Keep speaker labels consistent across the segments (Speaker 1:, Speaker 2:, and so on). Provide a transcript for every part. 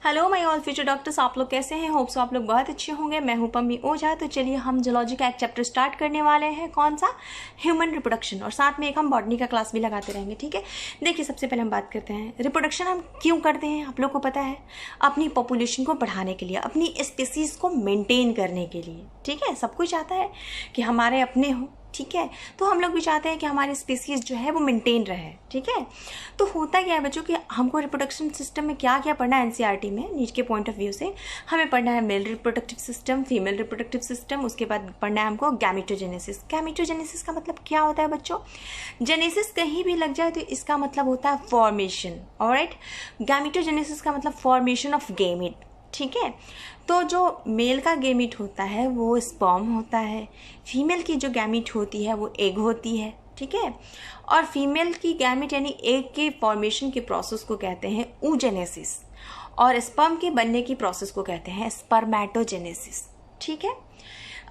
Speaker 1: Hello my all future doctors, आप लोग कैसे हैं? होप्स आप लोग बहुत अच्छे होंगे। मैं हूं पम्मी ओझा। तो चलिए हम जूलॉजी का एक चैप्टर स्टार्ट करने वाले हैं। कौन सा? Human reproduction. और साथ में एक हम बॉटनी का क्लास भी लगाते रहेंगे। ठीक है, देखिए सबसे पहले हम बात करते हैं रिप्रोडक्शन हम क्यों करते हैं। आप लोग को पता है, अपनी पॉपुलेशन को बढ़ाने के लिए, अपनी स्पीसीज को मेंटेन करने के लिए। ठीक है, सब कोई चाहता है कि हमारे अपने हो। ठीक है, तो हम लोग भी चाहते हैं कि हमारी स्पीसीज जो है वो मेंटेन रहे। ठीक है, तो होता क्या है बच्चों कि हमको रिप्रोडक्शन सिस्टम में क्या क्या पढ़ना है एनसीईआरटी में नीट के पॉइंट ऑफ व्यू से। हमें पढ़ना है male reproductive system, female reproductive system, उसके बाद पढ़ना है हमको गैमेटोजेनेसिस। गैमेटोजेनेसिस का मतलब क्या होता है बच्चों? जेनेसिस कहीं भी लग जाए तो इसका मतलब होता है फॉर्मेशन। ऑलराइट, गैमेटोजेनेसिस का मतलब फॉर्मेशन ऑफ गैमेट। ठीक है, तो जो मेल का गैमेट होता है वो स्पर्म होता है, फीमेल की जो गैमेट होती है वो एग होती है। ठीक है, और फीमेल की गैमेट यानी एग के फॉर्मेशन के प्रोसेस को कहते हैं oogenesis, और स्पर्म के बनने की प्रोसेस को कहते हैं स्पर्मेटोजेनेसिस। ठीक है,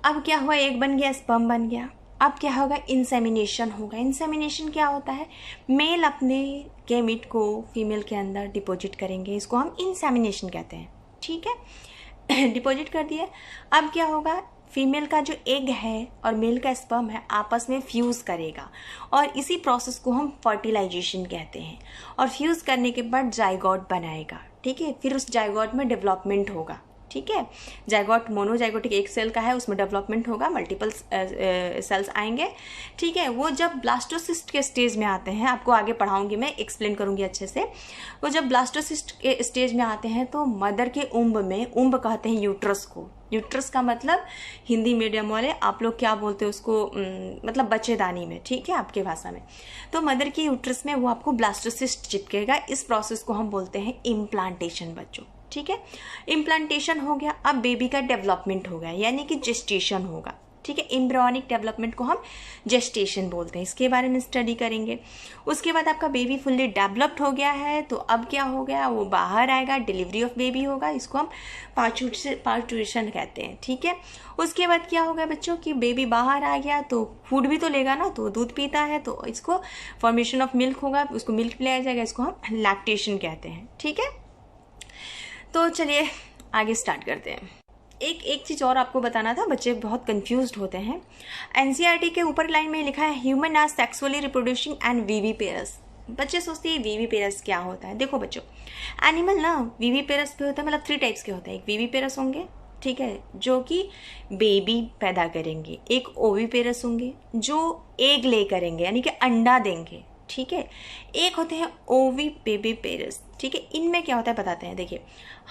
Speaker 1: अब क्या हुआ, एग बन गया, स्पर्म बन गया। अब क्या होगा, इंसेमिनेशन होगा। इंसेमिनेशन क्या होता है? मेल अपने गैमेट को फीमेल के अंदर डिपॉजिट करेंगे, इसको हम इंसेमिनेशन कहते हैं। ठीक है, डिपॉजिट कर दिए। अब क्या होगा, फीमेल का जो एग है और मेल का स्पर्म है आपस में फ्यूज़ करेगा, और इसी प्रोसेस को हम फर्टिलाइजेशन कहते हैं। और फ्यूज़ करने के बाद जाइगोट बनाएगा। ठीक है, फिर उस जाइगोट में डेवलपमेंट होगा। ठीक है, जाइगोट मोनोजाइगोटिक एक सेल का है, उसमें डेवलपमेंट होगा, मल्टीपल सेल्स आएंगे। ठीक है, वो जब ब्लास्टोसिस्ट के स्टेज में आते हैं, आपको आगे पढ़ाऊंगी मैं, एक्सप्लेन करूंगी अच्छे से। वो जब ब्लास्टोसिस्ट के स्टेज में आते हैं तो मदर के उम्ब में, उम्ब कहते हैं यूट्रस को। यूट्रस का मतलब हिंदी मीडियम वाले आप लोग क्या बोलते हैं उसको, मतलब बच्चेदानी में। ठीक है, आपके भाषा में। तो मदर की यूट्रस में वो आपको ब्लास्टोसिस्ट चिपकेगा। इस प्रोसेस को हम बोलते हैं इम्प्लांटेशन बच्चों। ठीक है, इम्प्लांटेशन हो गया। अब बेबी का डेवलपमेंट हो गया, यानी कि जेस्टेशन होगा। ठीक है, एम्ब्रियोनिक डेवलपमेंट को हम जेस्टेशन बोलते हैं। इसके बारे में स्टडी करेंगे। उसके बाद आपका बेबी फुल्ली डेवलप्ड हो गया है, तो अब क्या हो गया, वो बाहर आएगा, डिलीवरी ऑफ बेबी होगा, इसको हम पार्चुरेशन कहते हैं। ठीक है, उसके बाद क्या होगा बच्चों कि बेबी बाहर आ गया तो फूड भी तो लेगा ना, तो दूध पीता है, तो इसको फॉर्मेशन ऑफ मिल्क होगा, उसको मिल्क पिलाया जाएगा, इसको हम लैक्टेशन कहते हैं। ठीक है, तो चलिए आगे स्टार्ट करते हैं। एक चीज़ और आपको बताना था, बच्चे बहुत कंफ्यूज्ड होते हैं। एनसीईआरटी के ऊपर लाइन में लिखा है human are sexually reproducing and viviparous. बच्चे सोचते हैं विविपेरस क्या होता है। देखो बच्चों, एनिमल ना विविपेरस पे होता है, मतलब 3 टाइप्स के होते हैं। एक विविपेरस होंगे, ठीक है, जो कि बेबी पैदा करेंगे। एक ओविपेरस होंगे जो एग ले करेंगे, यानी कि अंडा देंगे। ठीक है, एक होते हैं ओविपेरस। ठीक है, इनमें क्या होता है बताते हैं। देखिए,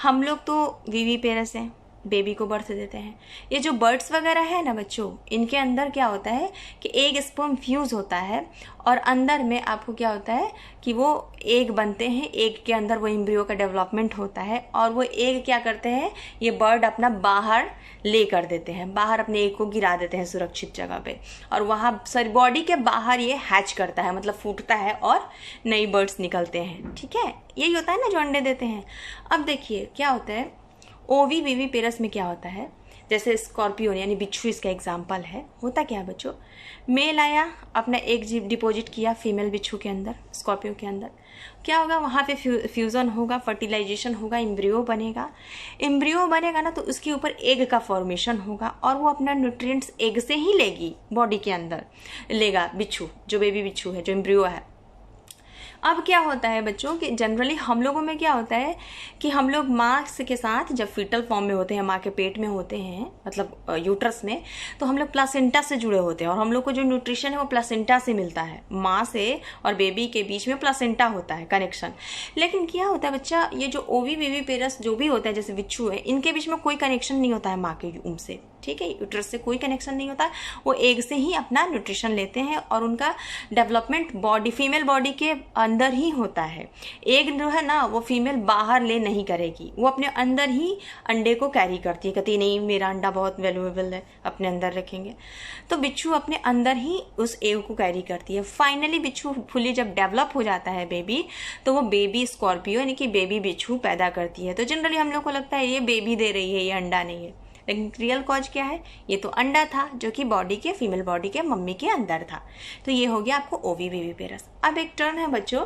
Speaker 1: हम लोग तो विविपेरस हैं, बेबी को बर्थ देते हैं। ये जो बर्ड्स वगैरह है ना बच्चों, इनके अंदर क्या होता है कि एग स्पर्म फ्यूज होता है, और अंदर में आपको क्या होता है कि वो एग बनते हैं। एग के अंदर वो एम्ब्रियो का डेवलपमेंट होता है, और वो एग क्या करते हैं, ये बर्ड अपना बाहर ले कर देते हैं, बाहर अपने एग को गिरा देते हैं सुरक्षित जगह पे, और वहाँ सॉरी बॉडी के बाहर ये हैच करता है, मतलब फूटता है और नई बर्ड्स निकलते हैं। ठीक है, यही होता है ना जो अंडे देते हैं। अब देखिए क्या होता है, ओवी विविपेरस में क्या होता है, जैसे स्कॉर्पियो यानी बिच्छू इसका एग्जाम्पल है। होता क्या है बच्चों, मेल आया, अपना एग डिपॉजिट किया फीमेल बिच्छू के अंदर, स्कॉर्पियो के अंदर। क्या होगा, वहाँ पे फ्यूज़न होगा, फर्टिलाइजेशन होगा, एम्ब्रियो बनेगा। एम्ब्रियो बनेगा ना तो उसके ऊपर एग का फॉर्मेशन होगा, और वो अपना न्यूट्रिएंट्स एग से ही लेगी, बॉडी के अंदर लेगा बिच्छू, जो बेबी बिच्छू है, जो एम्ब्रियो है। अब क्या होता है बच्चों कि जनरली हम लोगों में क्या होता है कि हम लोग माँ के साथ जब फीटल फॉर्म में होते हैं, माँ के पेट में होते हैं, मतलब यूट्रस में, तो हम लोग प्लासेंटा से जुड़े होते हैं, और हम लोग को जो न्यूट्रिशन है वो प्लासेंटा से मिलता है। माँ से और बेबी के बीच में प्लासेंटा होता है कनेक्शन। लेकिन क्या होता है बच्चा, ये जो ओवी विविपेरस जो भी होता है, जैसे बिच्छू है, इनके बीच में कोई कनेक्शन नहीं होता है माँ के ऊम से। ठीक है, यूट्रस से कोई कनेक्शन नहीं होता है, वो एग से ही अपना न्यूट्रिशन लेते हैं, और उनका डेवलपमेंट बॉडी फीमेल बॉडी के अंदर ही होता है। एग जो है ना वो फीमेल बाहर ले नहीं करेगी, वो अपने अंदर ही अंडे को कैरी करती है, कहती नहीं मेरा अंडा बहुत वैल्यूएबल है, अपने अंदर रखेंगे। तो बिच्छू अपने अंदर ही उस एग को कैरी करती है। फाइनली बिच्छू फुली जब डेवलप हो जाता है बेबी, तो वो बेबी स्कॉर्पियो यानी कि बेबी बिच्छू पैदा करती है। तो जनरली हम लोग को लगता है ये बेबी दे रही है, ये अंडा नहीं है, लेकिन रियल कॉज क्या है, ये तो अंडा था जो कि बॉडी के फीमेल बॉडी के मम्मी के अंदर था। तो ये हो गया आपको ओवी विविपेरस। अब एक टर्न है बच्चों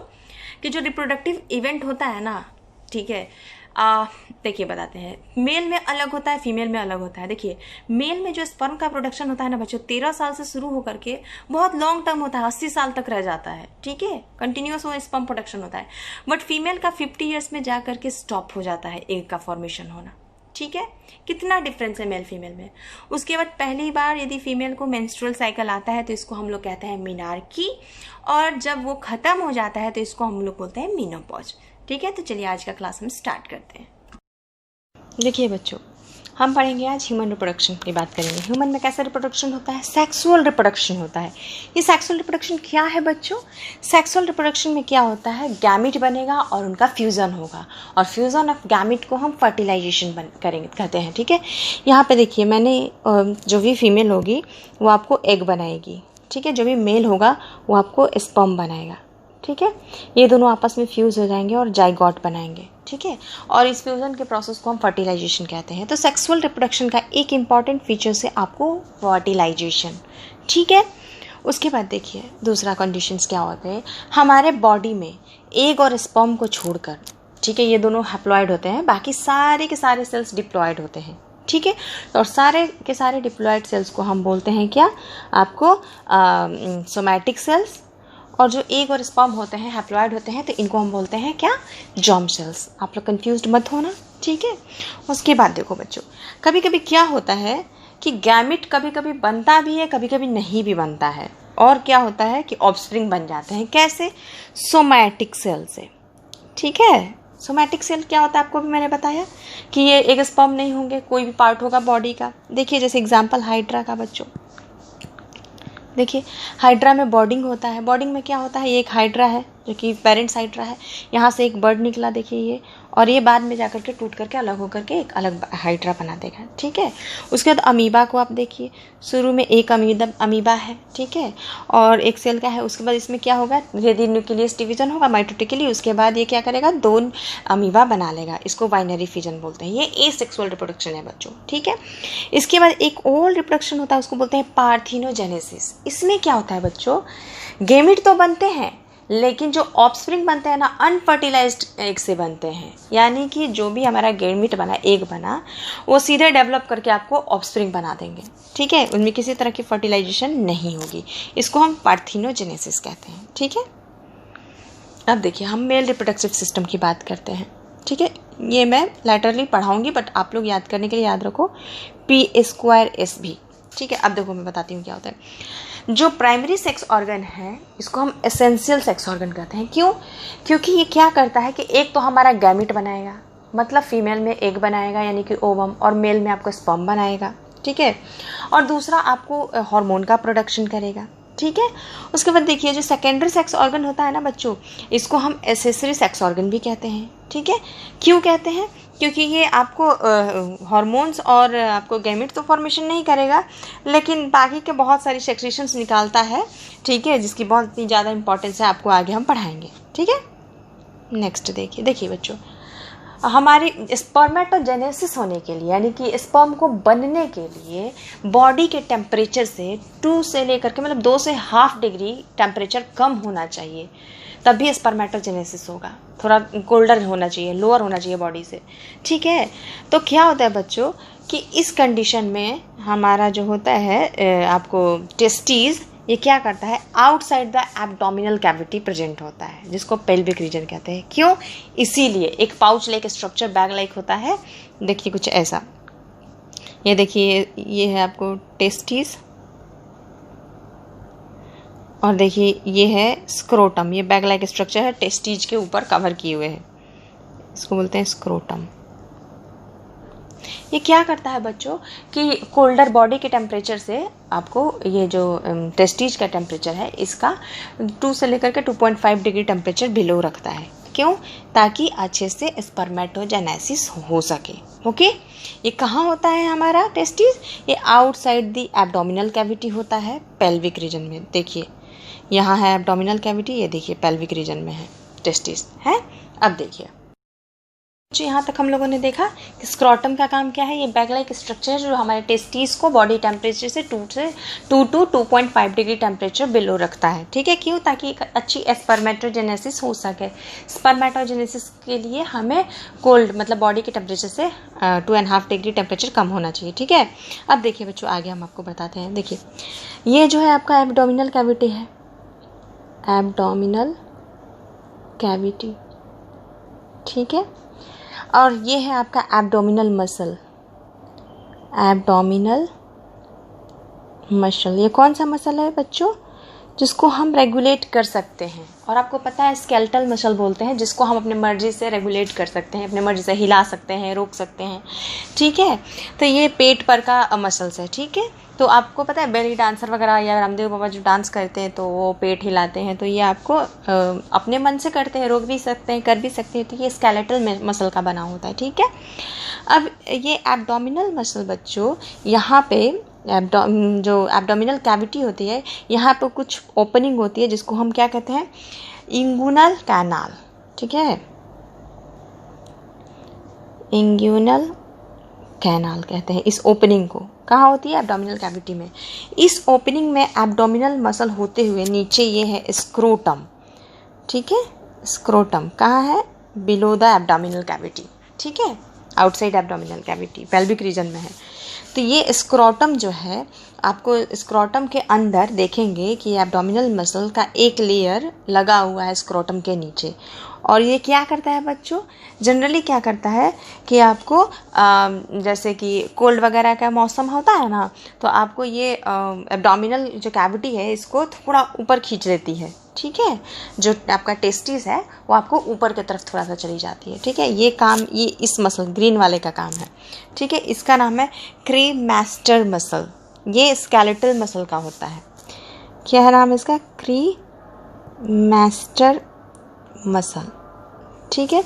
Speaker 1: कि जो रिप्रोडक्टिव इवेंट होता है ना, ठीक है, देखिए बताते हैं, मेल में अलग होता है, फीमेल में अलग होता है। देखिए मेल में जो स्पर्म का प्रोडक्शन होता है ना बच्चों, 13 साल से शुरू होकर के बहुत लॉन्ग टर्म होता है, 80 साल तक रह जाता है, ठीक है, कंटिन्यूस वो स्पर्म प्रोडक्शन होता है। बट फीमेल का 50 ईयर्स में जा करके स्टॉप हो जाता है एग का फॉर्मेशन होना, ठीक है। कितना डिफरेंस है मेल फीमेल में। उसके बाद पहली बार यदि फीमेल को मेंस्ट्रुअल साइकिल आता है तो इसको हम लोग कहते हैं मीनार्की, और जब वो खत्म हो जाता है तो इसको हम लोग बोलते हैं मीनोपॉज, ठीक है। तो चलिए आज का क्लास हम स्टार्ट करते हैं। देखिए बच्चों, हम पढ़ेंगे आज ह्यूमन रिप्रोडक्शन की बात करेंगे। ह्यूमन में कैसा रिप्रोडक्शन होता है? सेक्सुअल रिप्रोडक्शन होता है। ये सेक्सुअल रिप्रोडक्शन क्या है बच्चों? सेक्सुअल रिप्रोडक्शन में क्या होता है, गैमिट बनेगा और उनका फ्यूज़न होगा, और फ्यूज़न ऑफ गैमिट को हम फर्टिलाइजेशन करेंगे कहते हैं, ठीक है। यहाँ पे देखिए मैंने जो भी फीमेल होगी वो आपको एग बनाएगी, ठीक है, जो भी मेल होगा वो आपको स्पर्म बनाएगा, ठीक है। ये दोनों आपस में फ्यूज़ हो जाएंगे और जाइगोट बनाएंगे, ठीक है, और इस फ्यूज़न के प्रोसेस को हम फर्टिलाइजेशन कहते हैं। तो सेक्सुअल रिप्रोडक्शन का एक इम्पॉर्टेंट फीचर है आपको फर्टिलाइजेशन, ठीक है। उसके बाद देखिए दूसरा कंडीशंस क्या होते हैं, हमारे बॉडी में एग और स्पर्म को छोड़कर, ठीक है, ये दोनों हैप्लॉइड होते हैं, बाकी सारे के सारे सेल्स डिप्लॉयड होते हैं, ठीक है। और सारे के सारे डिप्लॉयड सेल्स को हम बोलते हैं क्या, आपको सोमैटिक सेल्स, और जो एग और स्पर्म होते हैं हैप्लॉइड होते हैं तो इनको हम बोलते हैं क्या, जर्म सेल्स। आप लोग कंफ्यूज्ड मत होना, ठीक है। उसके बाद देखो बच्चों, कभी कभी क्या होता है कि गैमिट कभी कभी बनता भी है, कभी कभी नहीं भी बनता है, और क्या होता है कि ऑफस्प्रिंग बन जाते हैं। कैसे? सोमैटिक सेल से, ठीक है। सोमैटिक सेल क्या होता है आपको भी मैंने बताया कि ये एक स्पर्म नहीं होंगे, कोई भी पार्ट होगा बॉडी का। देखिए जैसे एग्जाम्पल हाइड्रा का बच्चों, देखिए हाइड्रा में बॉर्डिंग होता है। बॉर्डिंग में क्या होता है, ये एक हाइड्रा है जो कि पेरेंट्स हाइड्रा है, यहाँ से एक बर्ड निकला देखिए ये, और ये बाद में जाकर के टूट करके अलग होकर के एक अलग हाइड्रा बना देगा, ठीक है। उसके बाद अमीबा को आप देखिए, शुरू में एक अमीबा है, ठीक है, और एक सेल का है। उसके बाद इसमें क्या होगा, यदि न्यूक्लियस डिवीजन होगा माइटोटिकली, उसके बाद ये क्या करेगा, 2 अमीबा बना लेगा, इसको बाइनरी फिजन बोलते हैं। ये एसेक्सुअल रिप्रोडक्शन है बच्चों, ठीक है। इसके बाद एक और रिप्रोडक्शन होता है, उसको बोलते हैं पार्थिनोजेनेसिस। इसमें क्या होता है बच्चों, गैमेट तो बनते हैं लेकिन जो ऑफस्प्रिंग बनते हैं ना, अनफर्टिलाइज्ड एग से बनते हैं, यानी कि जो भी हमारा गैमेट बना, एग बना, वो सीधे डेवलप करके आपको ऑफस्प्रिंग बना देंगे, ठीक है, उनमें किसी तरह की फर्टिलाइजेशन नहीं होगी। इसको हम पार्थिनोजेनेसिस कहते हैं, ठीक है। अब देखिए हम मेल रिप्रोडक्टिव सिस्टम की बात करते हैं, ठीक है। ये मैं लेटरली पढ़ाऊंगी बट आप लोग याद करने के लिए याद रखो P²SB, ठीक है। अब देखो मैं बताती हूँ क्या होता है। जो प्राइमरी सेक्स ऑर्गन है इसको हम एसेंशियल सेक्स ऑर्गन कहते हैं। क्यों? क्योंकि ये क्या करता है कि एक तो हमारा गैमेट बनाएगा, मतलब फीमेल में एग बनाएगा यानी कि ओवम, और मेल में आपको स्पर्म बनाएगा, ठीक है, और दूसरा आपको हार्मोन का प्रोडक्शन करेगा, ठीक है। उसके बाद देखिए जो सेकेंडरी सेक्स ऑर्गन होता है ना बच्चों, इसको हम एसेसरी सेक्स ऑर्गन भी कहते हैं, ठीक है। क्यों कहते हैं? क्योंकि ये आपको हार्मोन्स और आपको गैमेट तो फॉर्मेशन नहीं करेगा, लेकिन बाकी के बहुत सारी सेक्रेशंस निकालता है, ठीक है, जिसकी बहुत ही ज़्यादा इंपॉर्टेंस है, आपको आगे हम पढ़ाएंगे, ठीक है। नेक्स्ट देखिए बच्चों, हमारी स्पर्मेटोजेनेसिस होने के लिए, यानी कि स्पर्म को बनने के लिए बॉडी के टेम्परेचर से 2 से लेकर के मतलब 2 से ½ डिग्री टेम्परेचर कम होना चाहिए, तभी स्पर्मेटोजेनेसिस होगा। थोड़ा कोल्डर होना चाहिए, लोअर होना चाहिए बॉडी से, ठीक है। तो क्या होता है बच्चों कि इस कंडीशन में हमारा जो होता है आपको टेस्टीज, ये क्या करता है, outside the abdominal cavity present होता है, जिसको पेल्विक रीजन कहते हैं। क्यों? इसीलिए एक pouch like structure, bag like होता है, देखिए कुछ ऐसा। ये देखिए ये है आपको टेस्टीज, और देखिए ये है स्क्रोटम। ये बैग लाइक स्ट्रक्चर है, टेस्टीज के ऊपर कवर किए हुए हैं, इसको बोलते हैं स्क्रोटम। ये क्या करता है बच्चों कि कोल्डर बॉडी के टेम्परेचर से आपको ये जो टेस्टीज का टेम्परेचर है इसका 2 से लेकर के 2.5 डिग्री टेम्परेचर बिलो रखता है। क्यों? ताकि अच्छे से स्पर्मेटोजेनेसिस हो सके, ओके। ये कहाँ होता है हमारा टेस्टीज? ये आउटसाइड द एब्डोमिनल कैविटी होता है, पेल्विक रीजन में। देखिए यहाँ है एब्डोमिनल कैविटी, ये देखिए पेल्विक रीजन में है टेस्टीज है। अब देखिए जो यहाँ तक हम लोगों ने देखा कि स्क्रॉटम का काम क्या है, ये बैग लाइक स्ट्रक्चर जो हमारे टेस्टिस को बॉडी टेम्परेचर से 2 to 2.5 डिग्री टेम्परेचर बिलो रखता है। ठीक है, क्यों? ताकि एक अच्छी स्पर्मेटोजेनेसिस हो सके। स्पर्मेटोजेनेसिस के लिए हमें कोल्ड मतलब बॉडी के टेम्परेचर से 2.5 डिग्री टेम्परेचर कम होना चाहिए। ठीक है, अब देखिए बच्चों, आगे हम आपको बताते हैं। देखिए, ये जो है आपका एब्डोमिनल कैविटी है, एब्डोमिनल कैविटी। ठीक है, और ये है आपका एब्डोमिनल मसल, एब्डोमिनल मसल। ये कौन सा मसल है बच्चों? जिसको हम रेगुलेट कर सकते हैं। और आपको पता है स्केलेटल मसल बोलते हैं, जिसको हम अपने मर्जी से रेगुलेट कर सकते हैं, अपने मर्जी से हिला सकते हैं, रोक सकते हैं। ठीक है, तो ये पेट पर का मसल्स है। ठीक है, तो आपको पता है बेली डांसर वगैरह या रामदेव बाबा जो डांस करते हैं तो वो पेट हिलाते हैं, तो ये आपको अपने मन से करते हैं, रोक भी सकते हैं, कर भी सकते हैं। तो ये स्केलेटल मसल का बना होता है। ठीक है, अब ये एब्डोमिनल मसल बच्चों, यहाँ पे जो एब्डोमिनल कैविटी होती है, यहाँ पे कुछ ओपनिंग होती है जिसको हम क्या कहते हैं? Inguinal canal. ठीक है, इंगुइनल कैनाल कहते हैं इस ओपनिंग को। कहाँ होती है? एब्डोमिनल कैविटी में। इस ओपनिंग में एब्डोमिनल मसल होते हुए नीचे ये है स्क्रोटम। ठीक है, स्क्रोटम कहाँ है? Below the abdominal cavity. ठीक है, outside abdominal cavity, pelvic region में है। तो ये स्क्रोटम जो है, आपको स्क्रोटम के अंदर देखेंगे कि एब्डोमिनल मसल का एक लेयर लगा हुआ है स्क्रोटम के नीचे। और ये क्या करता है बच्चों? जनरली क्या करता है कि आपको जैसे कि कोल्ड वगैरह का मौसम होता है ना, तो आपको ये एब्डोमिनल जो कैविटी है इसको थोड़ा ऊपर खींच लेती है। ठीक है, जो आपका टेस्टिस है वो आपको ऊपर की तरफ थोड़ा सा चली जाती है। ठीक है, ये काम ये इस मसल ग्रीन वाले का काम है। ठीक है, इसका नाम है क्रीमास्टर मसल। ये स्केलेटल मसल का होता है। क्या है नाम इसका? क्रीमास्टर मसल। ठीक है,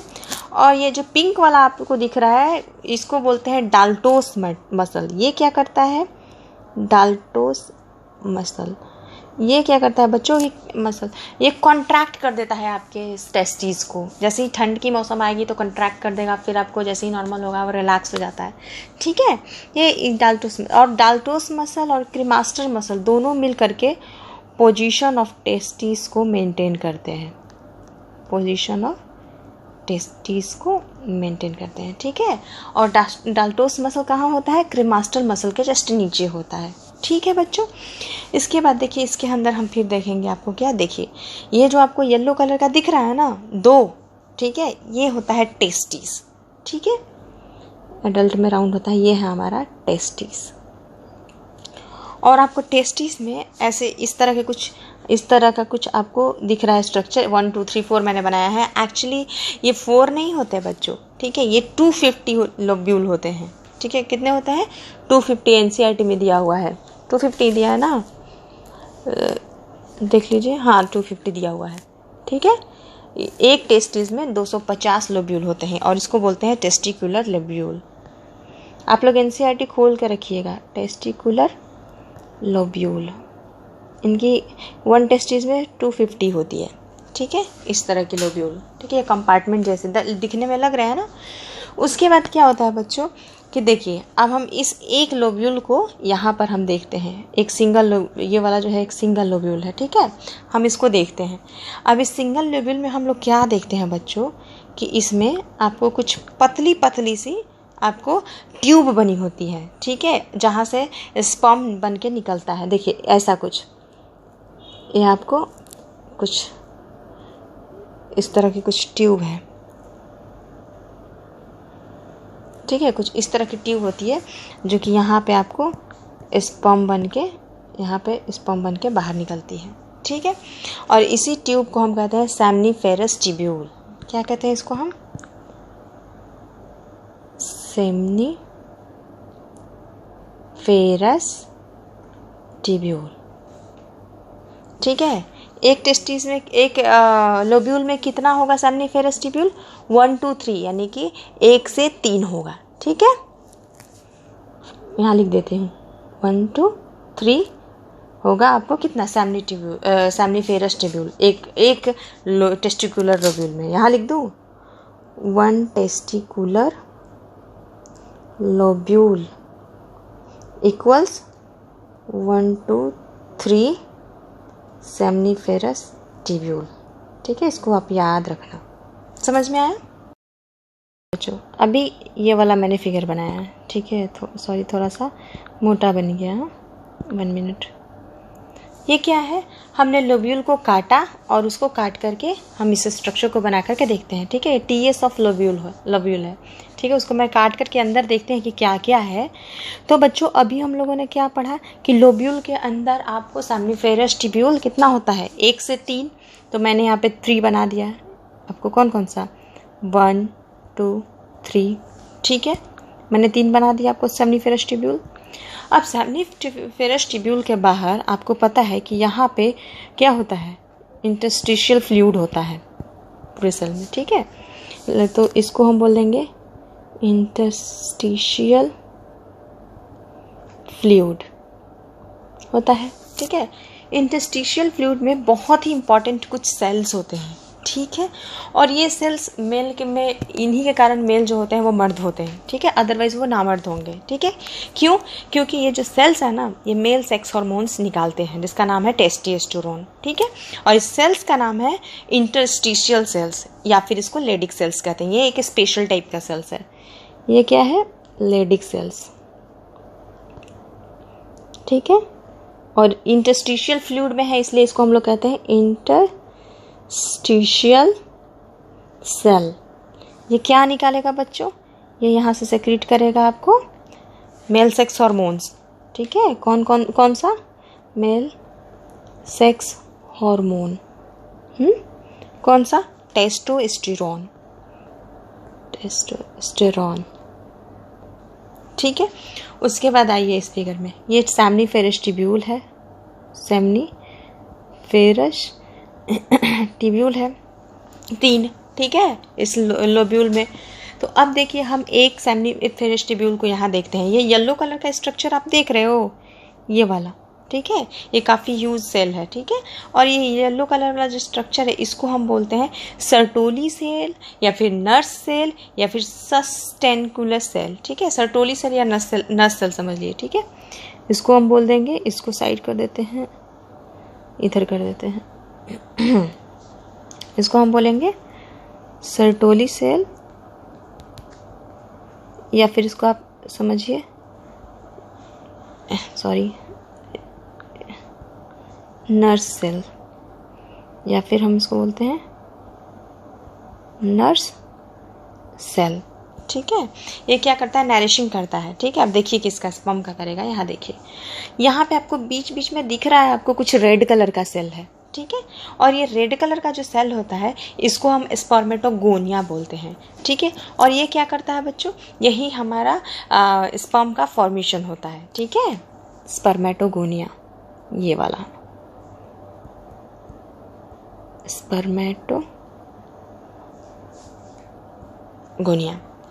Speaker 1: और ये जो पिंक वाला आपको दिख रहा है इसको बोलते हैं डाल्टोस मसल। ये क्या करता है? डाल्टोस मसल ये क्या करता है बच्चों? ये मसल ये कॉन्ट्रैक्ट कर देता है आपके टेस्टिस को। जैसे ही ठंड की मौसम आएगी तो कॉन्ट्रैक्ट कर देगा, फिर आपको जैसे ही नॉर्मल होगा वो रिलैक्स हो जाता है। ठीक है, ये डाल्टोस मसल और क्रीमास्टर मसल दोनों मिल करके पोजीशन ऑफ टेस्टिस को मेंटेन करते हैं, पोजीशन ऑफ टेस्टिस को मेंटेन करते हैं। ठीक है, और डाल्टोस मसल कहाँ होता है? क्रीमास्टर मसल के जस्ट नीचे होता है। ठीक है बच्चों, इसके बाद देखिए इसके अंदर हम फिर देखेंगे आपको क्या। देखिए ये जो आपको येलो कलर का दिख रहा है ना, 2, ठीक है, ये होता है टेस्टिस। ठीक है, एडल्ट में राउंड होता है, ये है हमारा टेस्टिस। और आपको टेस्टिस में ऐसे इस तरह का कुछ आपको दिख रहा है स्ट्रक्चर। 1 2 3 4 मैंने बनाया है। एक्चुअली ये 4 नहीं होते बच्चों। ठीक है, ये 250 लोब्यूल होते हैं। ठीक है, कितने होते हैं? 250 एनसीईआरटी में दिया हुआ है। 250 दिया है ना, देख लीजिए। हाँ, 250 दिया हुआ है। ठीक है, एक टेस्टिस में 250 लोब्यूल होते हैं और इसको बोलते हैं टेस्टिकुलर लोब्यूल। आप लोग एनसीईआरटी खोल के रखिएगा। टेस्टिकुलर लोब्यूल, इनकी 1 टेस्टिस में 250 होती है। ठीक है, इस तरह के लोब्यूल। ठीक है, ये जैसे दिखने में लग रहे हैं ना। उसके बाद क्या होता है बच्चों कि देखिए अब हम इस एक लोब्यूल को यहाँ पर हम देखते हैं। एक सिंगल ये वाला जो है एक सिंगल लोब्यूल है। ठीक है, हम इसको देखते हैं। अब इस सिंगल लोब्यूल में हम लोग क्या देखते हैं बच्चों कि इसमें आपको कुछ पतली पतली सी आपको ट्यूब बनी होती है। ठीक है, जहाँ से स्पर्म बन के निकलता है। देखिए ऐसा कुछ, ये आपको कुछ इस तरह की कुछ ट्यूब है। ठीक है, कुछ इस तरह की ट्यूब होती है जो कि यहाँ पे आपको स्पर्म बन के बाहर निकलती है। ठीक है, और इसी ट्यूब को हम कहते हैं सेमनीफेरस ट्यूब्यूल। क्या कहते हैं इसको हम? Seminiferous tubule. ठीक है, एक टेस्टिस में एक लोब्यूल में कितना होगा सेमनीफेरस ट्यूब्यूल? 1 2 3, यानी कि 1 से 3 होगा। ठीक है, यहाँ लिख देती हूँ 1 2 3 होगा। आपको कितना सेमनीफेरस ट्यूब्यूल एक टेस्टिकुलर लोब्यूल में, यहाँ लिख दूँ 1 testicular lobule equals 1 to 3 seminiferous tubule. ठीक है, इसको आप याद रखना। समझ में आया बच्चों? अभी ये वाला मैंने फिगर बनाया है, ठीक है, सॉरी थोड़ा सा मोटा बन गया। 1 मिनट। ये क्या है, हमने लोब्यूल को काटा और उसको काट करके हम इस स्ट्रक्चर को बना करके देखते हैं। ठीक है, टीएस ऑफ लोब्यूल है। ठीक है, उसको मैं काट करके अंदर देखते हैं कि क्या क्या है। तो बच्चों अभी हम लोगों ने क्या पढ़ा कि लोब्यूल के अंदर आपको सेमनीफेरस ट्यूब्यूल कितना होता है, 1 से 3। तो मैंने यहाँ पे 3 बना दिया है आपको। कौन कौन सा, 1 2 3। ठीक है, मैंने 3 बना दिया आपको सेमनीफेरस ट्यूब्यूल। अब सेमनीफेरस ट्यूब्यूल के बाहर आपको पता है कि यहाँ पे क्या होता है, इंटरस्टिशियल फ्लूइड होता है पूरे सेल में। ठीक है, तो इसको हम बोल देंगे इंटरस्टिशियल फ्लूइड होता है। ठीक है, इंटरस्टिशियल फ्लूइड में बहुत ही इंपॉर्टेंट कुछ सेल्स होते हैं। ठीक है, और ये सेल्स मेल के में इन्हीं के कारण मेल जो होते हैं वो मर्द होते हैं। ठीक है, अदरवाइज वो नामर्द होंगे। ठीक है, क्यों? क्योंकि ये जो सेल्स है ना, ये मेल सेक्स हार्मोन्स निकालते हैं जिसका नाम है टेस्टोस्टेरोन। ठीक है, और इस सेल्स का नाम है इंटरस्टिशियल सेल्स या फिर इसको लेडिक सेल्स कहते हैं। ये एक स्पेशल टाइप का सेल्स है। ये क्या है, लेडिक सेल्स। ठीक है, और इंटरस्टिशियल फ्लूइड में है इसलिए इसको हम लोग कहते हैं इंटरस्टिशियल सेल। ये क्या निकालेगा बच्चों, ये यहाँ से सेक्रेट करेगा आपको मेल सेक्स हार्मोन्स। ठीक है, कौन सा, मेल सेक्स हार्मोन। कौन सा, टेस्टोस्टेरोन। ठीक है, उसके बाद आइए इस फिगर में, ये सेमनीफेरस ट्यूब्यूल है, सेमनीफेरस ट्यूब्यूल है 3। ठीक है, इस लोब्यूल में। तो अब देखिए हम एक सेमनीफेरस ट्यूब्यूल को यहाँ देखते हैं। ये येलो कलर का स्ट्रक्चर आप देख रहे हो, ये वाला। ठीक है, ये काफ़ी यूज सेल है। ठीक है, और ये येलो कलर वाला जो स्ट्रक्चर है इसको हम बोलते हैं सर्टोली सेल या फिर नर्स सेल या फिर सस्टेनकुलर सेल। ठीक है, सर्टोली सेल या नर्स सेल समझ लिए। ठीक है, इसको हम बोल देंगे, इसको साइड कर देते हैं, इधर कर देते हैं। इसको हम बोलेंगे सर्टोली सेल या फिर इसको आप समझिए, सॉरी, नर्स सेल या फिर हम इसको बोलते हैं नर्स सेल। ठीक है, ये क्या करता है, नरिशिंग करता है। ठीक है, अब देखिए किसका, स्पर्म का करेगा। यहाँ देखिए, यहाँ पे आपको बीच बीच में दिख रहा है आपको कुछ रेड कलर का सेल है। ठीक है, और ये रेड कलर का जो सेल होता है इसको हम स्पर्मेटोगोनिया बोलते हैं। ठीक है, और ये क्या करता है बच्चों, यही हमारा स्पर्म का फॉर्मेशन होता है। ठीक है, स्पर्मेटोगोनिया, ये वाला स्पर्मेटोगोनिया।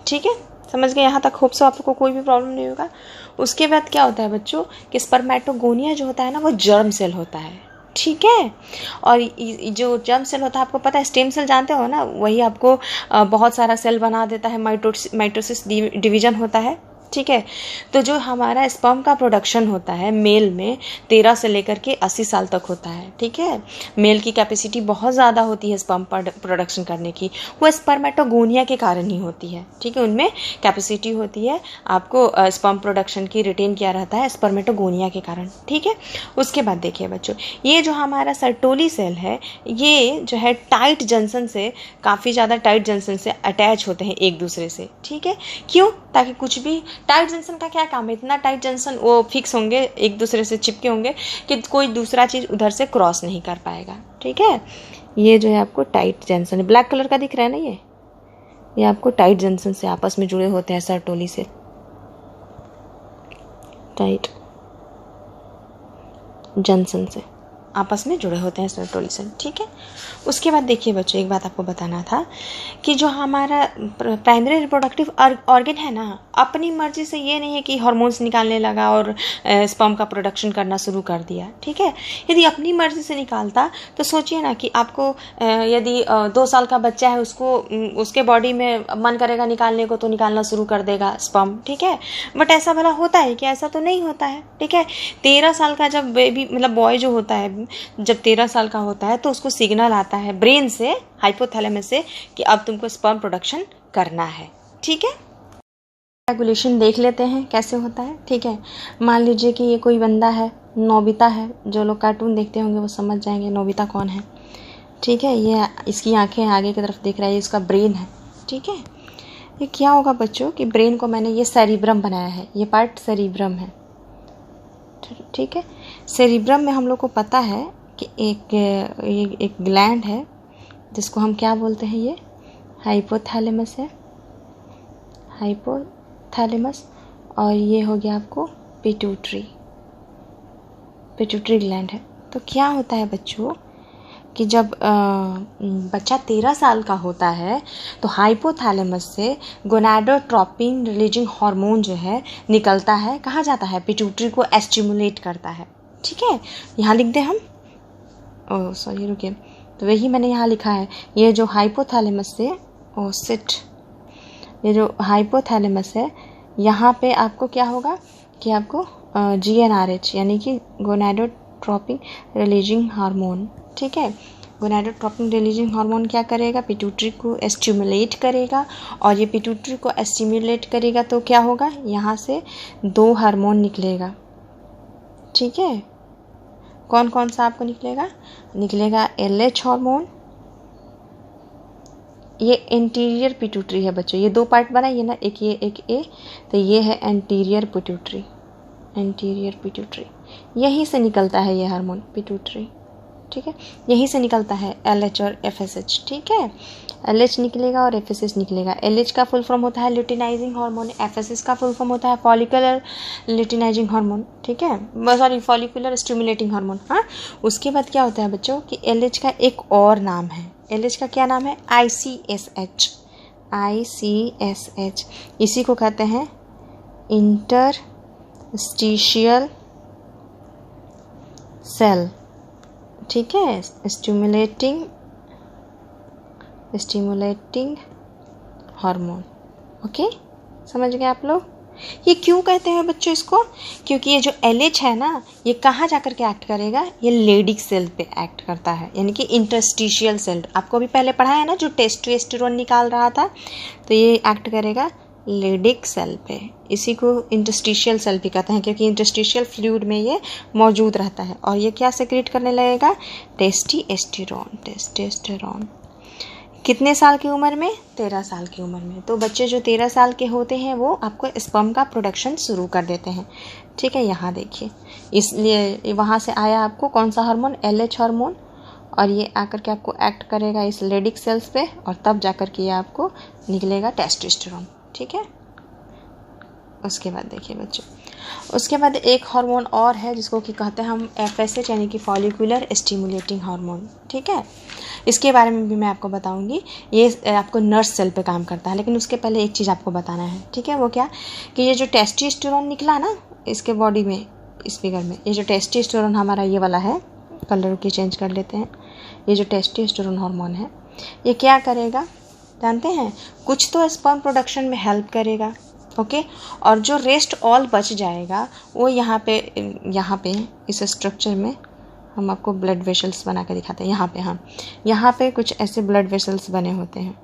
Speaker 1: ठीक है, समझ गए यहाँ तक? होप सो आपको कोई भी प्रॉब्लम नहीं होगा। उसके बाद क्या होता है बच्चों कि स्पर्मेटोगोनिया जो होता है ना, वो जर्म सेल होता है। ठीक है, और जो जर्म सेल होता है आपको पता है, स्टेम सेल जानते हो ना, वही आपको बहुत सारा सेल बना देता है, माइटोसिस डिवीजन होता है। ठीक है, तो जो हमारा स्पर्म का प्रोडक्शन होता है मेल में 13 से लेकर के 80 साल तक होता है। ठीक है, मेल की कैपेसिटी बहुत ज़्यादा होती है स्पर्म प्रोडक्शन करने की, वो स्पर्मेटोगोनिया के कारण ही होती है। ठीक है, उनमें कैपेसिटी होती है, आपको स्पर्म प्रोडक्शन की रिटेन किया रहता है स्पर्मेटोगोनिया के कारण। ठीक है, उसके बाद देखिए बच्चों, ये जो हमारा सर्टोली सेल है, ये जो है टाइट जंक्शन से, काफ़ी ज़्यादा टाइट जंक्शन से अटैच होते हैं एक दूसरे से। ठीक है, क्यों? ताकि कुछ भी, टाइट जंक्शन का क्या काम है, इतना टाइट जंक्शन वो फिक्स होंगे, एक दूसरे से चिपके होंगे कि कोई दूसरा चीज़ उधर से क्रॉस नहीं कर पाएगा। ठीक है, ये जो है आपको टाइट जंक्शन, ब्लैक कलर का दिख रहा है ना, ये आपको टाइट जंक्शन से आपस में जुड़े होते हैं सर्टोली से, टाइट जंक्शन से आपस में जुड़े होते हैं सर्टोरल सेल, ठीक है। उसके बाद देखिए बच्चों, एक बात आपको बताना था कि जो हमारा प्राइमरी रिप्रोडक्टिव ऑर्गन है ना, अपनी मर्जी से ये नहीं है कि हार्मोन्स निकालने लगा और स्पर्म का प्रोडक्शन करना शुरू कर दिया, ठीक है। यदि अपनी मर्जी से निकालता तो सोचिए ना कि आपको यदि 2 साल का बच्चा है, उसके बॉडी में मन करेगा निकालने को तो निकालना शुरू कर देगा स्पर्म, ठीक है। बट ऐसा भला होता है कि ऐसा तो नहीं होता है, ठीक है। 13 साल का जब बेबी मतलब बॉय जो होता है, जब 13 साल का होता है तो उसको सिग्नल आता है ब्रेन से, हाइपोथैलेमस से, कि अब तुमको स्पर्म प्रोडक्शन करना है, ठीक है। रेगुलेशन देख लेते हैं कैसे होता है, ठीक है। मान लीजिए कि ये कोई बंदा है, नोबिता है, जो लोग कार्टून देखते होंगे वो समझ जाएंगे नोबिता कौन है, ठीक है। ये इसकी आंखें आगे की तरफ देख रहा है, ये इसका ब्रेन है, ठीक है। ये क्या होगा बच्चों कि ब्रेन को मैंने ये सेरिब्रम बनाया है, ये पार्ट सेरिब्रम है, ठीक है। सेरिब्रम में हम लोग को पता है कि एक ग्लैंड है जिसको हम क्या बोलते हैं, ये हाइपोथैलेमस है, हाइपोथैलेमस। और ये हो गया आपको पिट्यूटरी ग्लैंड है। तो क्या होता है बच्चों कि जब बच्चा 13 साल का होता है तो हाइपोथैलेमस से गोनाडोट्रोपिन रिलीजिंग हार्मोन जो है निकलता है, कहाँ जाता है, पिट्यूटरी को एस्टिमुलेट करता है, ठीक है। यहाँ लिख दें हम, सॉरी रुकिए, तो वही मैंने यहाँ लिखा है, ये जो हाइपोथैलेमस से ये जो हाइपोथैलेमस है, यहाँ पे आपको क्या होगा कि आपको GnRH यानी कि गोनाडोट्रोपिन रिलीजिंग हार्मोन, ठीक है। गोनाडोट्रोपिन रिलीजिंग हार्मोन क्या करेगा, पिट्यूटरी को एस्टिमुलेट करेगा, और ये पिट्यूटरी को एस्टिमुलेट करेगा तो क्या होगा, यहाँ से 2 हार्मोन निकलेगा, ठीक है। कौन कौन सा आपको निकलेगा LH हार्मोन, ये एंटीरियर पिट्यूटरी है बच्चों, ये 2 पार्ट बना ये ना, एक ये एक ए, तो ये है एंटीरियर पिट्यूटरी, यहीं से निकलता है ये हार्मोन पिट्यूटरी, ठीक है। यहीं से निकलता है LH और FSH, ठीक है। LH निकलेगा और FSH निकलेगा। LH का फुल फॉर्म होता है ल्यूटिनाइजिंग हार्मोन, FSH का फुल फॉर्म होता है फॉलिकुलर ल्यूटिनाइजिंग हार्मोन, ठीक है, सॉरी फॉलिकुलर स्टिमुलेटिंग हार्मोन। हाँ, उसके बाद क्या होता है बच्चों कि LH का एक और नाम है, LH का क्या नाम है, ICSH, इसी को कहते हैं इंटरस्टिशियल सेल, ठीक है, स्टिमुलेटिंग हार्मोन। ओके, समझ गए आप लोग। ये क्यों कहते हैं बच्चों इसको, क्योंकि ये जो LH है ना, ये कहाँ जाकर के एक्ट करेगा, ये लेडिक सेल पे एक्ट करता है, यानी कि इंटरस्टिशियल सेल। आपको भी पहले पढ़ा है ना, जो टेस्टोस्टेरोन निकाल रहा था, तो ये एक्ट करेगा लेडिक सेल पे। इसी को इंटरस्टिशियल सेल भी कहते हैं, क्योंकि इंटरस्टिशियल फ्लूइड में ये मौजूद रहता है। और ये क्या सेक्रेट करने लगेगा, टेस्टोस्टेरोन। कितने साल की उम्र में, 13 साल की उम्र में। तो बच्चे जो 13 साल के होते हैं वो आपको स्पर्म का प्रोडक्शन शुरू कर देते हैं, ठीक है। यहाँ देखिए, इसलिए वहाँ से आया आपको कौन सा हार्मोन, LH हार्मोन, और ये आकर के आपको एक्ट करेगा इस लेडिक सेल्स पे, और तब जाकर के ये आपको निकलेगा टेस्टोस्टेरोन, ठीक है। उसके बाद देखिए बच्चों, उसके बाद एक हार्मोन और है जिसको कि कहते हैं हम FSH, यानी कि फॉलिकुलर स्टिमुलेटिंग हार्मोन, ठीक है। इसके बारे में भी मैं आपको बताऊंगी। ये आपको नर्स सेल पे काम करता है, लेकिन उसके पहले एक चीज़ आपको बताना है, ठीक है। वो क्या कि ये जो टेस्टोस्टेरोन निकला ना इसके बॉडी में, इस फिगर में, ये जो टेस्टोस्टेरोन हमारा ये वाला है, कलर की चेंज कर लेते हैं। ये जो टेस्टोस्टेरोन हार्मोन है, ये क्या करेगा जानते हैं, कुछ तो स्पर्म प्रोडक्शन में हेल्प करेगा, ओके। और जो रेस्ट ऑल बच जाएगा वो यहाँ पे इस स्ट्रक्चर में हम आपको ब्लड वेसल्स बना के दिखाते हैं। यहाँ पे, हाँ, यहाँ पे कुछ ऐसे ब्लड वेसल्स बने होते हैं,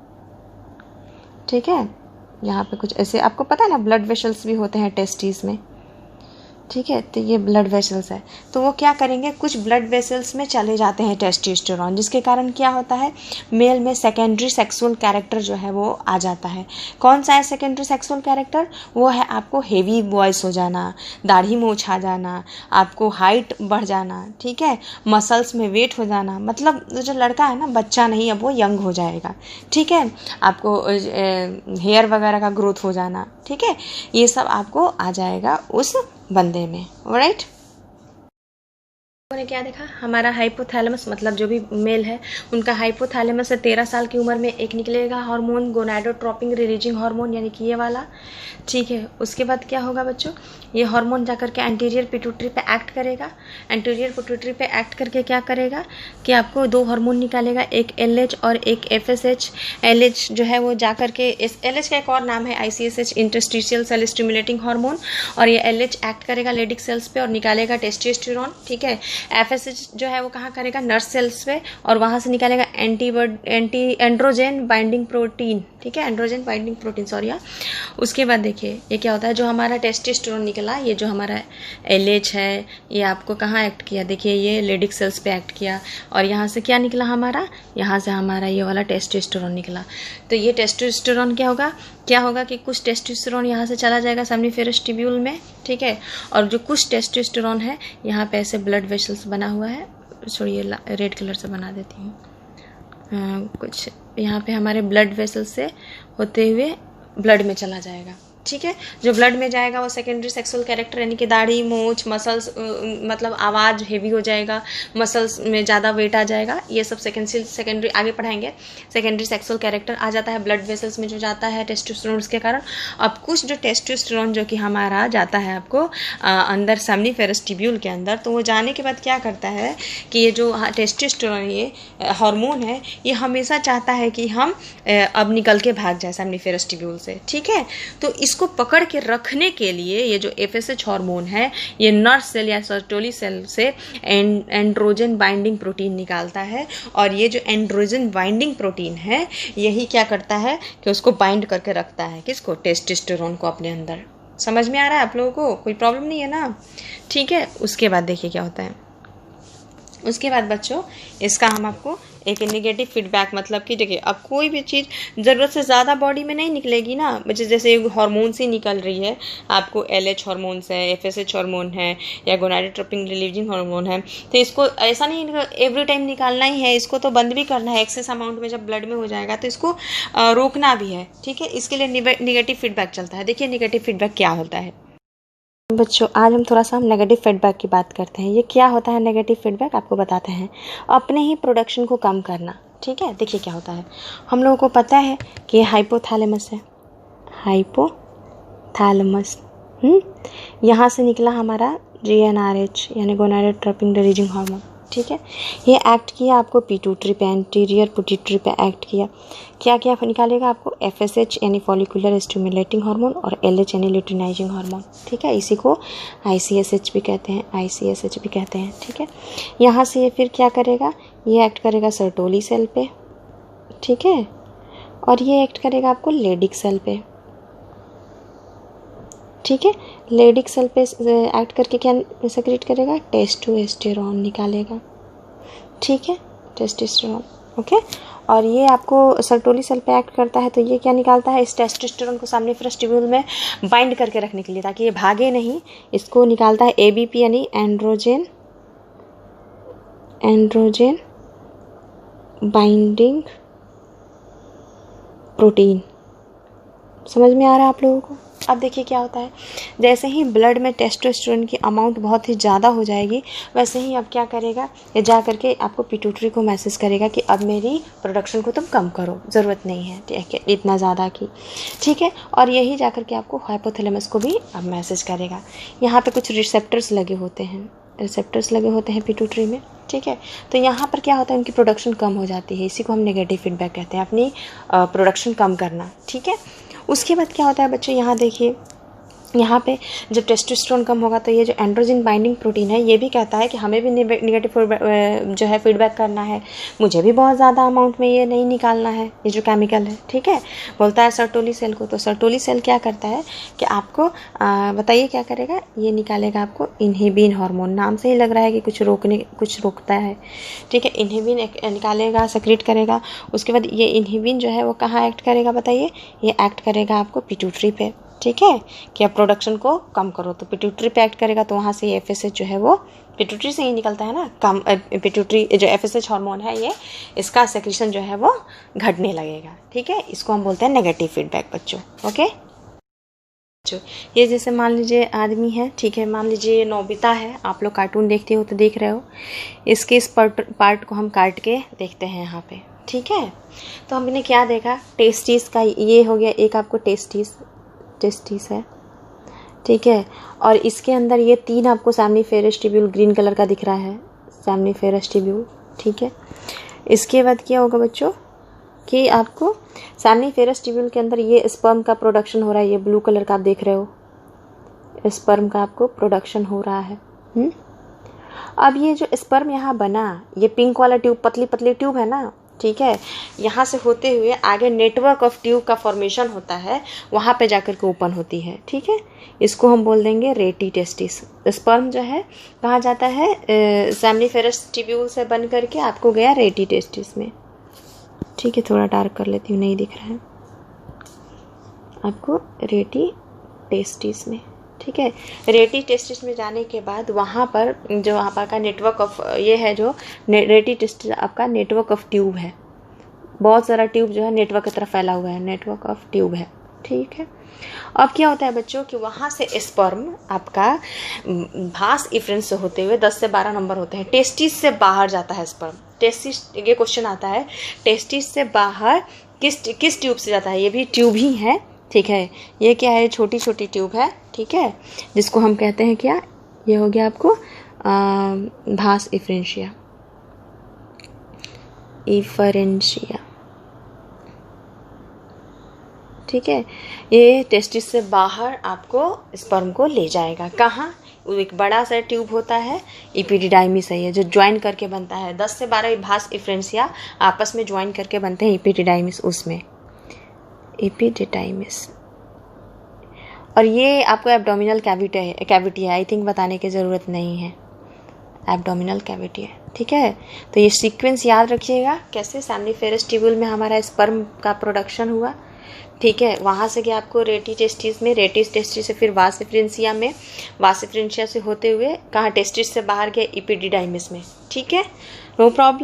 Speaker 1: ठीक है। यहाँ पे कुछ ऐसे, आपको पता है ना, ब्लड वेसल्स भी होते हैं टेस्टिस में, ठीक है। तो ये ब्लड वेसल्स है, तो वो क्या करेंगे, कुछ ब्लड वेसल्स में चले जाते हैं टेस्टोस्टेरोन, जिसके कारण क्या होता है, मेल में सेकेंडरी सेक्सुअल कैरेक्टर जो है वो आ जाता है। कौन सा है सेकेंडरी सेक्सुअल कैरेक्टर, वो है आपको हेवी वॉइस हो जाना, दाढ़ी मूंछ आ जाना, आपको हाइट बढ़ जाना, ठीक है, मसल्स में वेट हो जाना, मतलब जो लड़का है ना, बच्चा नहीं, अब वो यंग हो जाएगा, ठीक है। आपको हेयर वगैरह का ग्रोथ हो जाना, ठीक है, ये सब आपको आ जाएगा उस बंदे में, राइट। ने क्या देखा, हमारा हाइपोथैलेमस मतलब जो भी मेल है उनका हाइपोथैलेमस से 13 साल की उम्र में एक निकलेगा हार्मोन, गोनाडोट्रोपिन रिलीजिंग हार्मोन, यानी कि ये वाला, ठीक है। उसके बाद क्या होगा बच्चों, ये हार्मोन जाकर के एंटीरियर पिट्यूटरी पे एक्ट करेगा। एंटीरियर पिट्यूटरी पे एक्ट करके क्या करेगा कि आपको 2 हार्मोन निकालेगा, एक LH और एक FSH। LH जो है वो जाकर के, इस LH का एक और नाम है ICSH, interstitial cell stimulating hormone, और ये LH एक्ट करेगा लेडिक सेल्स पे और निकालेगा टेस्टोस्टेरोन, ठीक है। FSH जो है वो कहाँ करेगा, नर्स सेल्स पे, और वहाँ से निकालेगा एंड्रोजन बाइंडिंग प्रोटीन, ठीक है, एंड्रोजन बाइंडिंग प्रोटीन, सॉरी। उसके बाद देखिए ये क्या होता है, जो हमारा टेस्टोस्टेरोन निकला, ये जो हमारा LH है ये आपको कहाँ एक्ट किया, देखिए ये लेडिक सेल्स पे एक्ट किया, और यहाँ से क्या निकला हमारा, यहाँ से हमारा ये वाला टेस्टोस्टेरोन निकला। तो ये टेस्टोस्टेरोन क्या होगा कि कुछ टेस्टोस्टेरोन यहाँ से चला जाएगा सेमिनिफेरस ट्यूब्यूल में, ठीक है, और जो कुछ टेस्टोस्टेरोन है यहाँ पे ऐसे ब्लड वेसल्स बना हुआ है, छोड़िए रेड कलर से बना देती हूँ, कुछ यहाँ पे हमारे ब्लड वेसल से होते हुए ब्लड में चला जाएगा, ठीक है। जो ब्लड में जाएगा वो सेकेंडरी सेक्सुअल कैरेक्टर, यानी कि दाढ़ी, मूंछ, मसल्स, मतलब आवाज़ हेवी हो जाएगा, मसल्स में ज़्यादा वेट आ जाएगा, ये सब सेकेंडरी आगे पढ़ाएंगे। सेकेंडरी सेक्सुअल कैरेक्टर आ जाता है ब्लड वेसल्स में जो जाता है टेस्टोस्टेरोन के कारण। अब कुछ जो टेस्टोस्टेरोन जो कि हमारा जाता है आपको अंदर सेमिनिफेरस ट्यूब्यूल के अंदर, तो वो जाने के बाद क्या करता है कि ये जो टेस्टोस्टेरोन ये हार्मोन है ये हमेशा चाहता है कि हम अब निकल के भाग जाए सेमिनिफेरस ट्यूब्यूल से, ठीक है। तो इसको पकड़ के रखने के लिए ये जो FSH हार्मोन है ये नर्स सेल या सर्टोली सेल से एंड्रोजन बाइंडिंग प्रोटीन निकालता है, और ये जो एंड्रोजन बाइंडिंग प्रोटीन है यही क्या करता है कि उसको बाइंड करके रखता है, किसको, टेस्टोस्टेरोन को अपने अंदर। समझ में आ रहा है आप लोगों को, कोई प्रॉब्लम नहीं है ना, ठीक है। उसके बाद देखिए क्या होता है, उसके बाद बच्चों इसका हम आपको एक नेगेटिव फीडबैक, मतलब कि देखिए अब कोई भी चीज़ ज़रूरत से ज़्यादा बॉडी में नहीं निकलेगी ना बच्चे, जैसे हार्मोन से निकल रही है आपको LH हार्मोन से, FSH हार्मोन है या गोनाडोट्रोपिन रिलीजिंग हार्मोन है, तो इसको ऐसा नहीं एवरी टाइम निकालना ही है, इसको तो बंद भी करना है एक्सेस अमाउंट में, जब ब्लड में हो जाएगा तो इसको रोकना भी है, ठीक है। इसके लिए नेगेटिव फीडबैक चलता है। देखिए नेगेटिव फीडबैक क्या होता है बच्चों, आज हम थोड़ा सा नेगेटिव फीडबैक की बात करते हैं। ये क्या होता है नेगेटिव फीडबैक, आपको बताते हैं। अपने ही प्रोडक्शन को कम करना, ठीक है। देखिए क्या होता है, हम लोगों को पता है कि ये हाइपोथैलेमस है, हाइपोथैलेमस, यहाँ से निकला हमारा GnRH यानी गोनाडोट्रोपिन रिलीजिंग हार्मोन, ठीक है। ये एक्ट किया आपको पिट्यूटरी पे, एंटीरियर पिट्यूटरी पे एक्ट किया, क्या क्या निकालेगा आपको, FSH यानी फॉलिकुलर स्टिमुलेटिंग हार्मोन और LH यानी ल्यूटिनाइजिंग हार्मोन, ठीक है। इसी को ICSH भी कहते हैं, ठीक है। यहाँ से ये फिर क्या करेगा, ये एक्ट करेगा सर्टोली सेल पे, ठीक है, और ये एक्ट करेगा आपको लेडिक सेल पे, ठीक है। लेडिक सेल पे एक्ट करके क्या सेक्रेट करेगा, टेस्टोस्टेरोन निकालेगा, ठीक है, टेस्टोस्टेरोन, ओके। और ये आपको सर्टोली सेल पे एक्ट करता है, तो ये क्या निकालता है, इस टेस्टोस्टेरोन को सेमिनिफेरस ट्यूब्यूल में बाइंड करके रखने के लिए, ताकि ये भागे नहीं, इसको निकालता है ABP यानी एंड्रोजन बाइंडिंग प्रोटीन। समझ में आ रहा है आप लोगों को। अब देखिए क्या होता है, जैसे ही ब्लड में टेस्टोस्टेरोन की अमाउंट बहुत ही ज़्यादा हो जाएगी, वैसे ही अब क्या करेगा, ये जा करके आपको पिट्यूटरी को मैसेज करेगा कि अब मेरी प्रोडक्शन को तुम कम करो, ज़रूरत नहीं है, ठीक है, इतना ज़्यादा की, ठीक है। और यही जा करके आपको हाइपोथैलेमस को भी अब मैसेज करेगा। यहाँ पे कुछ रिसेप्टर्स लगे होते हैं पिट्यूटरी में, ठीक है। तो यहाँ पर क्या होता है, उनकी प्रोडक्शन कम हो जाती है, इसी को हम नेगेटिव फीडबैक कहते हैं, अपनी प्रोडक्शन कम करना, ठीक है। उसके बाद क्या होता है बच्चों, यहाँ देखिए, यहाँ पे जब टेस्टोस्टेरोन कम होगा तो ये जो एंड्रोजन बाइंडिंग प्रोटीन है ये भी कहता है कि हमें भी नेगेटिव जो है फीडबैक करना है, मुझे भी बहुत ज़्यादा अमाउंट में ये नहीं निकालना है, ये जो केमिकल है, ठीक है। बोलता है सर्टोली सेल को, तो सर्टोली सेल क्या करता है कि आपको बताइए क्या करेगा, ये निकालेगा आपको इनहिबिन हार्मोन, नाम से ही लग रहा है कि कुछ रोकता है, ठीक है। इनहिबिन निकालेगा, सेक्रेट करेगा। उसके बाद ये इनहिबिन जो है वो कहाँ एक्ट करेगा बताइए, ये एक्ट करेगा आपको पिट्यूटरी पे, ठीक है, कि अब प्रोडक्शन को कम करो, तो पिट्यूटरी पे एक्ट करेगा, तो वहाँ से FSH जो है वो पिट्यूटरी से ही निकलता है ना, कम पिट्यूटरी जो FSH हार्मोन है ये, इसका सेक्रेशन जो है वो घटने लगेगा, ठीक है। इसको हम बोलते हैं नेगेटिव फीडबैक बच्चों, ओके। ये जैसे मान लीजिए आदमी है, ठीक है, मान लीजिए ये नोबिता है, आप लोग कार्टून देखते हो तो देख रहे हो। इसके इस पार्ट को हम काट के देखते हैं यहाँ पे, ठीक है। तो हमने क्या देखा, टेस्टिस का ये हो गया एक, आपको टेस्टिस है, ठीक है। और इसके अंदर ये 3 आपको सेमनीफेरस ट्यूब्यूल ग्रीन कलर का दिख रहा है, सेमनीफेरस ट्यूब्यूल, ठीक है। इसके बाद क्या होगा बच्चों कि आपको सेमनीफेरस ट्यूब्यूल के अंदर ये स्पर्म का प्रोडक्शन हो रहा है, ये ब्लू कलर का आप देख रहे हो, स्पर्म का आपको प्रोडक्शन हो रहा है। अब ये जो स्पर्म यहाँ बना, ये पिंक वाला ट्यूब, पतली पतली ट्यूब है ना, ठीक है, यहाँ से होते हुए आगे नेटवर्क ऑफ ट्यूब का फॉर्मेशन होता है, वहाँ पे जाकर के ओपन होती है, ठीक है। इसको हम बोल देंगे रेटी टेस्टिस। स्पर्म जो है कहाँ जाता है, सेमनीफेरस ट्यूब्यूल से बन करके आपको गया रेटी टेस्टिस में, ठीक है। थोड़ा डार्क कर लेती हूँ, नहीं दिख रहा है आपको, रेटी टेस्टिस में, ठीक है। रेटी टेस्टिस में जाने के बाद वहाँ पर जो आपका नेटवर्क ऑफ ये है, जो रेटी टेस्टिस आपका नेटवर्क ऑफ ट्यूब है, बहुत सारा ट्यूब जो है नेटवर्क की तरफ फैला हुआ है, नेटवर्क ऑफ ट्यूब है, ठीक है। अब क्या होता है बच्चों कि वहाँ से स्पर्म आपका भास इफ्रेंस से होते हुए 10 से 12 नंबर होते हैं, टेस्टिस से बाहर जाता है स्पर्म। टेस्टिस, ये क्वेश्चन आता है, टेस्टिस से बाहर किस ट्यूब से जाता है, ये भी ट्यूब ही है, ठीक है। ये क्या है, छोटी छोटी ट्यूब है, ठीक है, जिसको हम कहते हैं क्या, ये हो गया आपको भास इफ्रेंशिया, ठीक है। ये टेस्टिस से बाहर आपको स्पर्म को ले जाएगा, कहाँ, एक बड़ा सा ट्यूब होता है, इपिडिडाइमिस है ये, जो ज्वाइन करके बनता है, 10 से 12 भास इफ्रेंशिया आपस में ज्वाइन करके बनते हैं इपिडिडाइमिस, उसमें इपिडिडाइमिस। और ये आपको एब्डोमिनल कैविटी है, आई थिंक बताने की ज़रूरत नहीं है, एब्डोमिनल कैविटी है, ठीक है। तो ये सीक्वेंस याद रखिएगा, कैसे सेमनीफेरस ट्यूब्यूल में हमारा स्पर्म का प्रोडक्शन हुआ, ठीक है। वहाँ से क्या आपको रेटी टेस्टिस में, रेटी टेस्टिस से फिर वास इफ्रेंशिया में, वास इफ्रेंशिया से होते हुए कहाँ, टेस्टिस से बाहर गया इपिडिडाइमिस में, ठीक है। No problem.